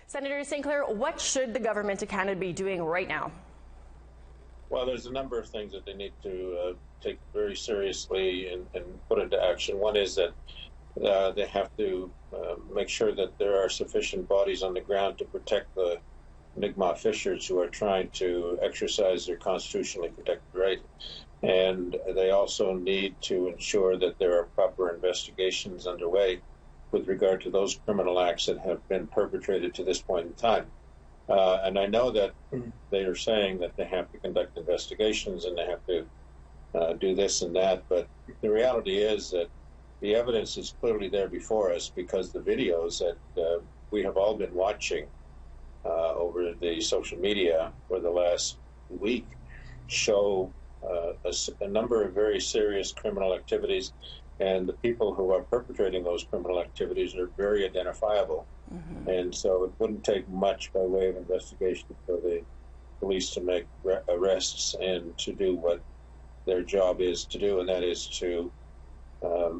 Senator Sinclair, what should the government of Canada be doing right now? Well, there's a number of things that they need to take very seriously and put into action. One is that they have to make sure that there are sufficient bodies on the ground to protect the Mi'kmaq fishers who are trying to exercise their constitutionally protected right. And they also need to ensure that there are proper investigations underway with regard to those criminal acts that have been perpetrated to this point in time. And I know that they are saying that they have to conduct investigations and they have to do this and that, but the reality is that the evidence is clearly there before us, because the videos that we have all been watching over the social media for the last week show a number of very serious criminal activities, and the people who are perpetrating those criminal activities are very identifiable. Mm-hmm. And so it wouldn't take much by way of investigation for the police to make arrests and to do what their job is to do, and that is to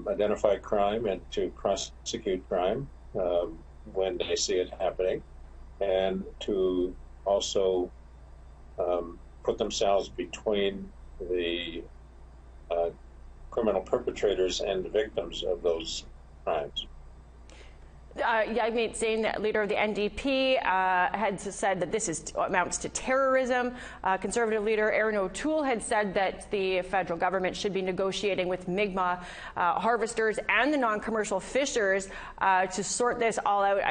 identify crime and to prosecute crime when they see it happening, and to also put themselves between the criminal perpetrators and the victims of those crimes. Yagmeet Singh, leader of the NDP, had said that this amounts to terrorism. Conservative leader Erin O'Toole had said that the federal government should be negotiating with Mi'kmaq harvesters and the non-commercial fishers to sort this all out.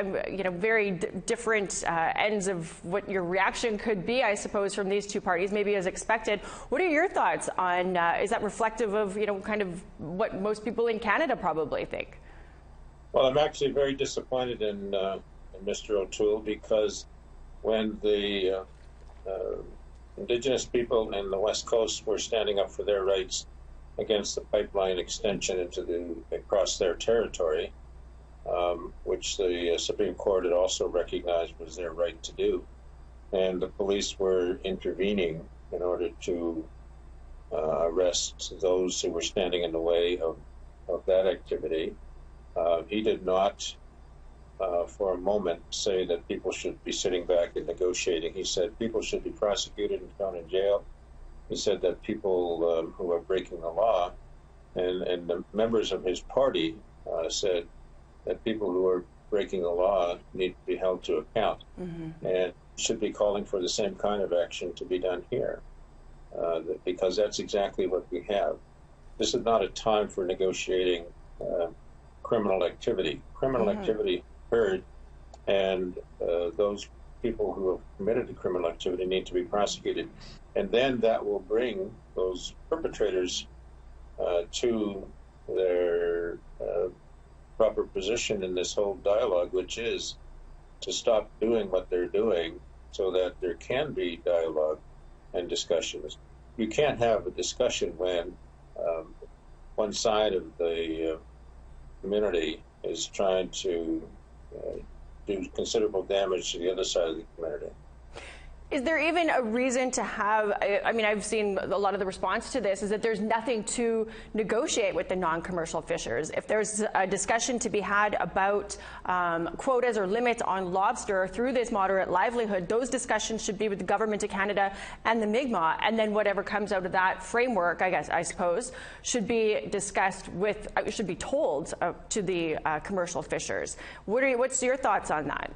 Very different ends of what your reaction could be, I suppose, from these two parties, maybe as expected. What are your thoughts on, is that reflective of, kind of what most people in Canada probably think? Well, I'm actually very disappointed in Mr. O'Toole, because when the Indigenous people in the West Coast were standing up for their rights against the pipeline extension across their territory, which the Supreme Court had also recognized was their right to do, and the police were intervening in order to arrest those who were standing in the way of that activity. He did not, for a moment, say that people should be sitting back and negotiating. He said people should be prosecuted and thrown in jail. He said that people who are breaking the law, and the members of his party said that people who are breaking the law need to be held to account, and should be calling for the same kind of action to be done here, because that's exactly what we have. This is not a time for negotiating criminal activity. Criminal activity occurred, and those people who have committed the criminal activity need to be prosecuted. And then that will bring those perpetrators to their proper position in this whole dialogue, which is to stop doing what they're doing so that there can be dialogue and discussions. You can't have a discussion when one side of the community is trying to do considerable damage to the other side of the community. Is there even a reason to have, I've seen a lot of the response to this is that there's nothing to negotiate with the non-commercial fishers. If there's a discussion to be had about quotas or limits on lobster through this moderate livelihood, those discussions should be with the Government of Canada and the Mi'kmaq, and then whatever comes out of that framework, I suppose, should be discussed with, should be told to the commercial fishers. What's your thoughts on that?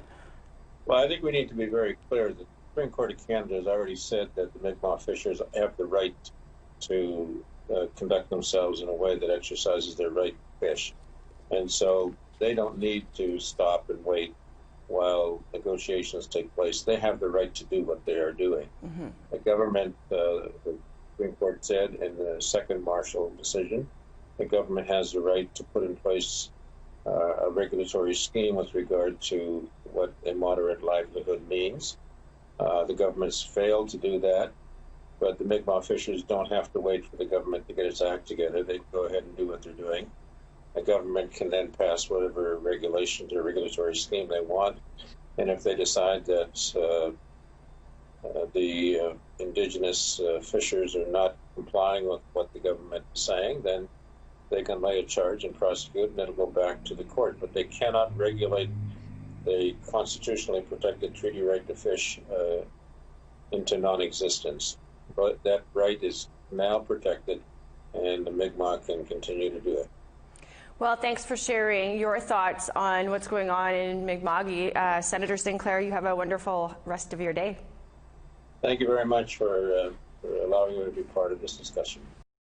Well, I think we need to be very clear that the Supreme Court of Canada has already said that the Mi'kmaq fishers have the right to conduct themselves in a way that exercises their right to fish. And so they don't need to stop and wait while negotiations take place. They have the right to do what they are doing. The government, the Supreme Court said in the second Marshall decision, the government has the right to put in place a regulatory scheme with regard to what a moderate livelihood means. The government's failed to do that, but the Mi'kmaq fishers don't have to wait for the government to get its act together. They go ahead and do what they're doing. The government can then pass whatever regulations or regulatory scheme they want, and if they decide that the Indigenous fishers are not complying with what the government is saying, then they can lay a charge and prosecute, and it'll go back to the court. But they cannot regulate the constitutionally protected treaty right to fish into non-existence. But that right is now protected, and the Mi'kmaq can continue to do it. Well, thanks for sharing your thoughts on what's going on in Mi'kma'ki. Senator Sinclair, you have a wonderful rest of your day. Thank you very much for allowing me to be part of this discussion.